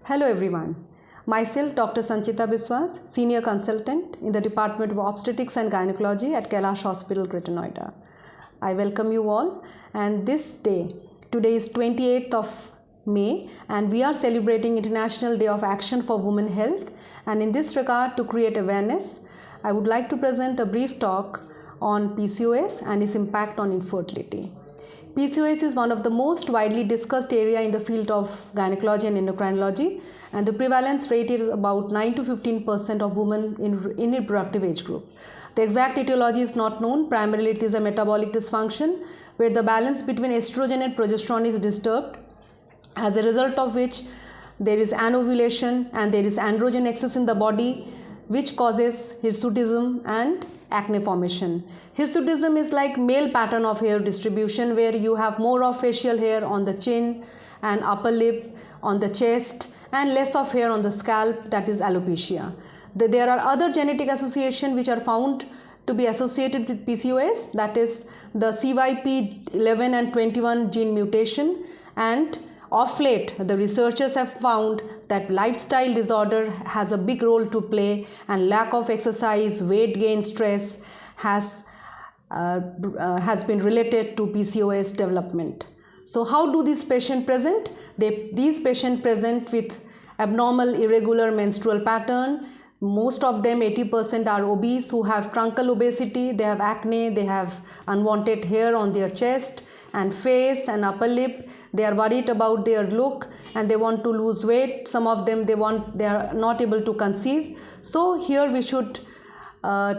Hello everyone. Myself Dr. Sanchita Biswas, Senior Consultant in the Department of Obstetrics and Gynecology at Kailash Hospital, Greater Noida. I welcome you all, and today is 28th of May, and we are celebrating International Day of Action for Women Health, and in this regard, to create awareness, I would like to present a brief talk on PCOS and its impact on infertility. PCOS is one of the most widely discussed area in the field of gynecology and endocrinology, and the prevalence rate is about 9 to 15% of women in reproductive age group. The exact etiology is not known. Primarily it is a metabolic dysfunction where the balance between estrogen and progesterone is disturbed, as a result of which there is anovulation and there is androgen excess in the body, which causes hirsutism and acne formation. Hirsutism is like male pattern of hair distribution, where you have more of facial hair on the chin and upper lip, on the chest, and less of hair on the scalp, that is alopecia. There are other genetic associations which are found to be associated with PCOS, that is the CYP11 and 21 gene mutation, and of late, the researchers have found that lifestyle disorder has a big role to play, and lack of exercise, weight gain, stress has been related to PCOS development. So how do these patients present? These patients present with abnormal irregular menstrual pattern. Most of them, 80%, are obese, who have truncal obesity, they have acne, they have unwanted hair on their chest and face and upper lip. They are worried about their look and they want to lose weight. Some of them, they are not able to conceive. So here we should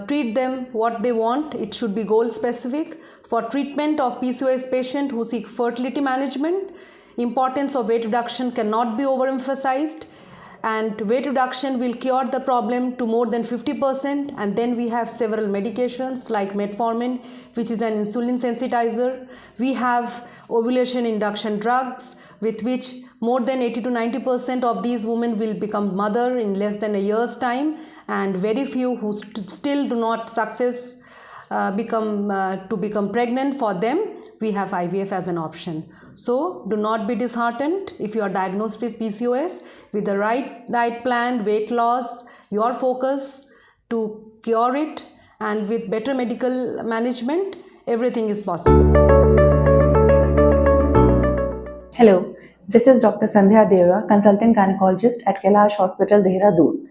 treat them what they want. It should be goal specific. For treatment of PCOS patient who seek fertility management, importance of weight reduction cannot be overemphasized, and weight reduction will cure the problem to more than 50%. And then we have several medications like metformin, which is an insulin sensitizer. We have ovulation induction drugs, with which more than 80 to 90% of these women will become mother in less than a year's time, and very few who still do not become pregnant. For them, we have IVF as an option. So do not be disheartened if you are diagnosed with PCOS. With the right diet plan, weight loss, your focus to cure it, and with better medical management, everything is possible. Hello, this is Dr. Sandhya Deora, consultant gynecologist at Kailash Hospital, Dehradun.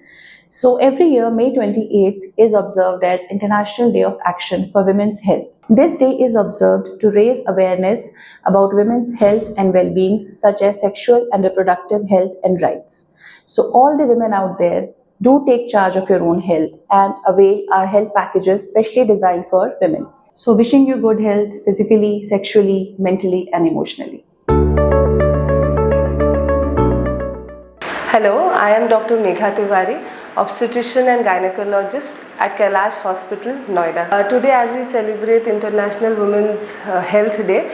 So every year, May 28th is observed as International Day of Action for Women's Health. This day is observed to raise awareness about women's health and well-beings, such as sexual and reproductive health and rights. So all the women out there, do take charge of your own health and avail our health packages specially designed for women. So wishing you good health physically, sexually, mentally and emotionally. Hello, I am Dr. Megha Tiwari, obstetrician and gynecologist at Kailash Hospital, Noida. Today, as we celebrate International Women's Health Day,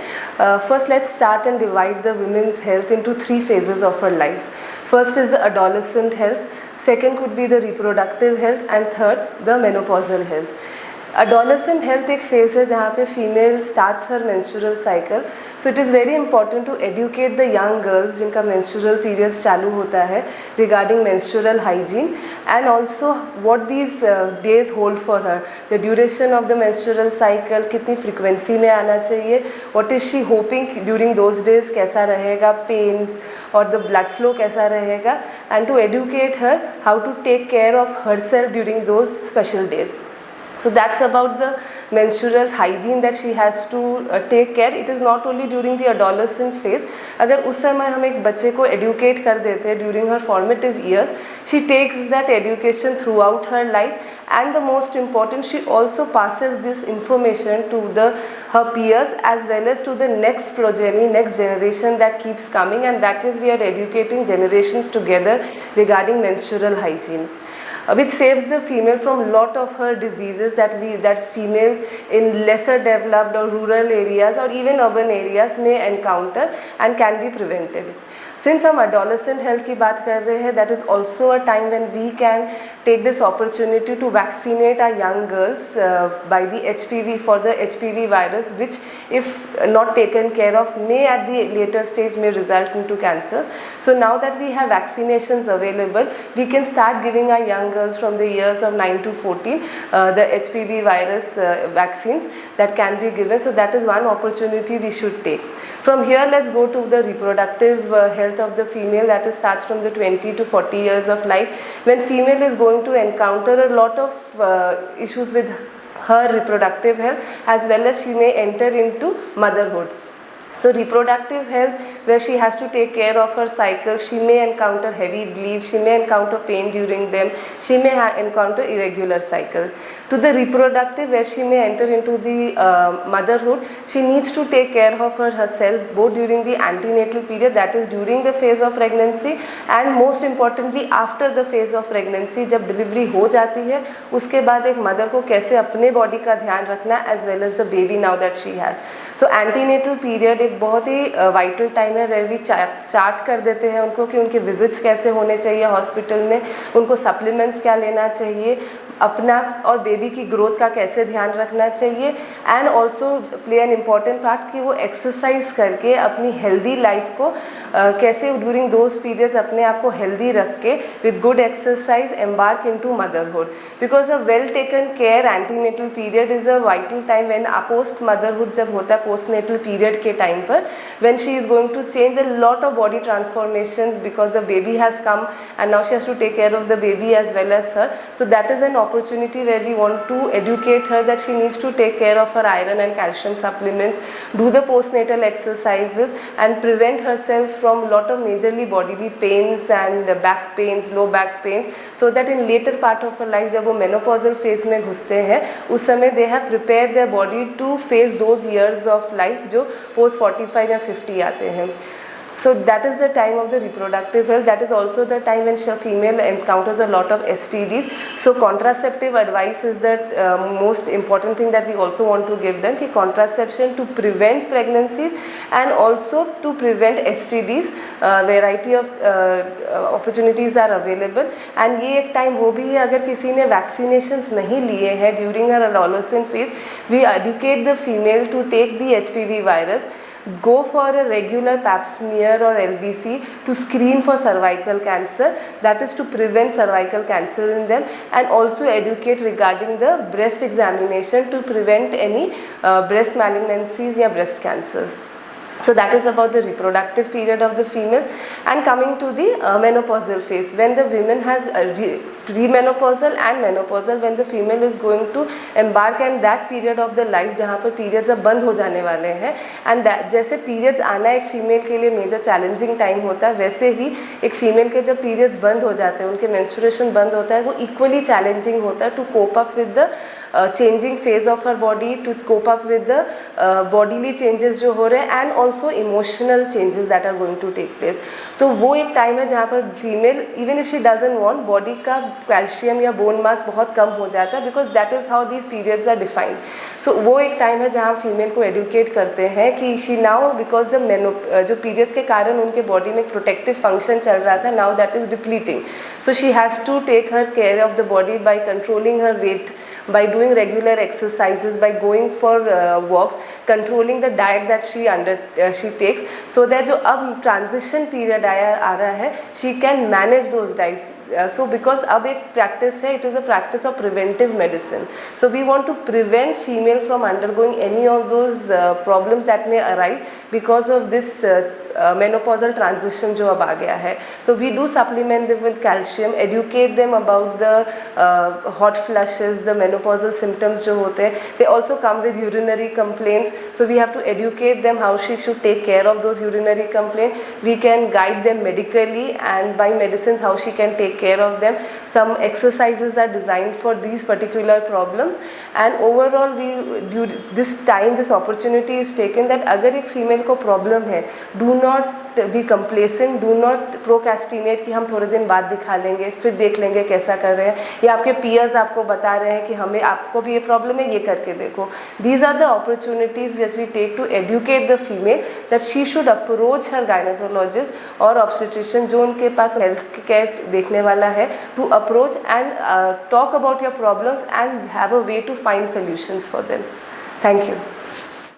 first let's start and divide the women's health into three phases of her life. First is the adolescent health, second could be the reproductive health, and third, the menopausal health. Adolescent health एक phase है जहाँ पे female starts her menstrual cycle. So it is very important to educate the young girls जिनका menstrual periods चालू होता है regarding menstrual hygiene, and also what these days hold for her. The duration of the menstrual cycle, कितनी frequency में आना चाहिए, what is she hoping during those days, कैसा रहेगा, pains और the blood flow कैसा रहेगा, and to educate her how to take care of herself during those special days. So that's about the menstrual hygiene that she has to take care. It is not only during the adolescent phase. अगर उस समय हम एक बच्चे को educate कर देते हैं during her formative years, she takes that education throughout her life, and the most important, she also passes this information to her peers as well as to the next progeny, next generation that keeps coming, and that means we are educating generations together regarding menstrual hygiene, which saves the female from lot of her diseases that females in lesser developed or rural areas or even urban areas may encounter and can be prevented. Since हम adolescent health की बात कर रहे हैं, that is also a time when we can take this opportunity to vaccinate our young girls by the HPV for the HPV virus, which if not taken care of may at the later stage may result into cancers. So now that we have vaccinations available, we can start giving our young girls from the years of 9 to 14 the HPV virus vaccines that can be given. So that is one opportunity we should take. From here, let's go to the reproductive health of the female, that is starts from the 20 to 40 years of life, when female is going to encounter a lot of issues with her reproductive health, as well as she may enter into motherhood. So reproductive health, where she has to take care of her cycle, she may encounter heavy bleeds, she may encounter pain during them, she may encounter irregular cycles. To the reproductive, where she may enter into the motherhood, she needs to take care of herself both during the antenatal period, that is during the phase of pregnancy, and most importantly after the phase of pregnancy, जब delivery हो जाती है उसके बाद एक mother को कैसे अपने बॉडी का ध्यान रखना, as well as the baby now that she has. So antenatal period एक बहुत ही वाइटल टाइम है, वेर वी चार्ट कर देते हैं उनको कि उनके विजिट्स कैसे होने चाहिए हॉस्पिटल में, उनको सप्लीमेंट्स क्या लेना चाहिए, अपना और बेबी की ग्रोथ का कैसे ध्यान रखना चाहिए, and also play an important part कि वो एक्सरसाइज करके अपनी हेल्दी लाइफ को कैसे ड्यूरिंग दोज पीरियड्स अपने आप को हेल्दी रख के with good exercise embark into motherhood. Because a well taken care antenatal period is a vital time when post motherhood जब होता है, पोस्टनेटल पीरियड के टाइम पर, when she is going to change a lot of body transformation because the baby has come and now she has to take care of the baby as well as her. So that is an opportunity where we want to educate her that she needs to take care of her iron and calcium supplements, do the postnatal exercises, and prevent herself from lot of majorly bodily pains and back pains, low back pains, so that in later part of her life जब वो menopausal phase में घुसते हैं उस समय they have prepared their body to face those years of life जो post 45 या 50 आते हैं. So that is the time of the reproductive health. That is also the time when a female encounters a lot of STDs. So contraceptive advice is the most important thing that we also want to give them, कि contraception to prevent pregnancies and also to prevent STDs. Variety of opportunities are available. And ये एक time वो भी है अगर किसी ने vaccinations नहीं लिए हैं during her adolescent phase, we educate the female to take the HPV virus. Go for a regular pap smear or LBC to screen for cervical cancer, that is to prevent cervical cancer in them, and also educate regarding the breast examination to prevent any breast malignancies or breast cancers. So that is about the reproductive period of the females. And coming to the menopausal phase, when the women has premenopausal and menopausal, when the female is going to embark in that period of the life जहाँ पर periods अब बंद हो जाने वाले हैं, and जैसे periods आना एक female के लिए major challenging time होता है, वैसे ही एक female के जब periods बंद हो जाते हैं, उनके menstruation बंद होता है, वो equally challenging होता है to cope up with the changing phase of her body, to cope up with the bodily changes जो हो रहे हैं, and also emotional changes that are going to take place. तो वो एक टाइम है जहाँ पर female even if she doesn't want, body का कैल्शियम या बोन मास बहुत कम हो जाता है, because that is how these periods are defined. So वो एक टाइम है जहाँ फीमेल को एडुकेट करते हैं कि शी नाउ बिकॉज द जो पीरियड्स के कारण उनके बॉडी में प्रोटेक्टिव फंक्शन चल रहा था, now that is depleting. So she has to take her care of the body by controlling her weight, by doing regular exercises, by going for walks, controlling the diet that she takes, so that जो अब transition period आ रहा है, she can manage those diets. So because अब एक practice है, it is a practice of preventive medicine. So we want to prevent female from undergoing any of those problems that may arise because of this menopausal transition जो अब आ गया है. So we do supplement them with calcium, educate them about the hot flushes, the menopausal symptoms जो होते हैं. They also come with urinary complaints, so we have to educate them how she should take care of those urinary complaints. We can guide them medically and by medicines how she can take care of them. Some exercises are designed for these particular problems, and overall this opportunity is taken that अगर एक female को problem है, do not be complacent, do not procrastinate कि हम थोड़े दिन बाद दिखा लेंगे, फिर देख लेंगे कैसा कर रहे हैं, या आपके पीयर्स आपको बता रहे हैं कि हमें आपको भी ये प्रॉब्लम है, ये करके देखो. These are the opportunities which we take to educate the female that she should approach her gynaecologist और ऑब्स्टेट्रिशियन जो उनके पास हेल्थ केयर देखने वाला है, to approach and talk about your problems and have a way to find solutions for them. Thank you.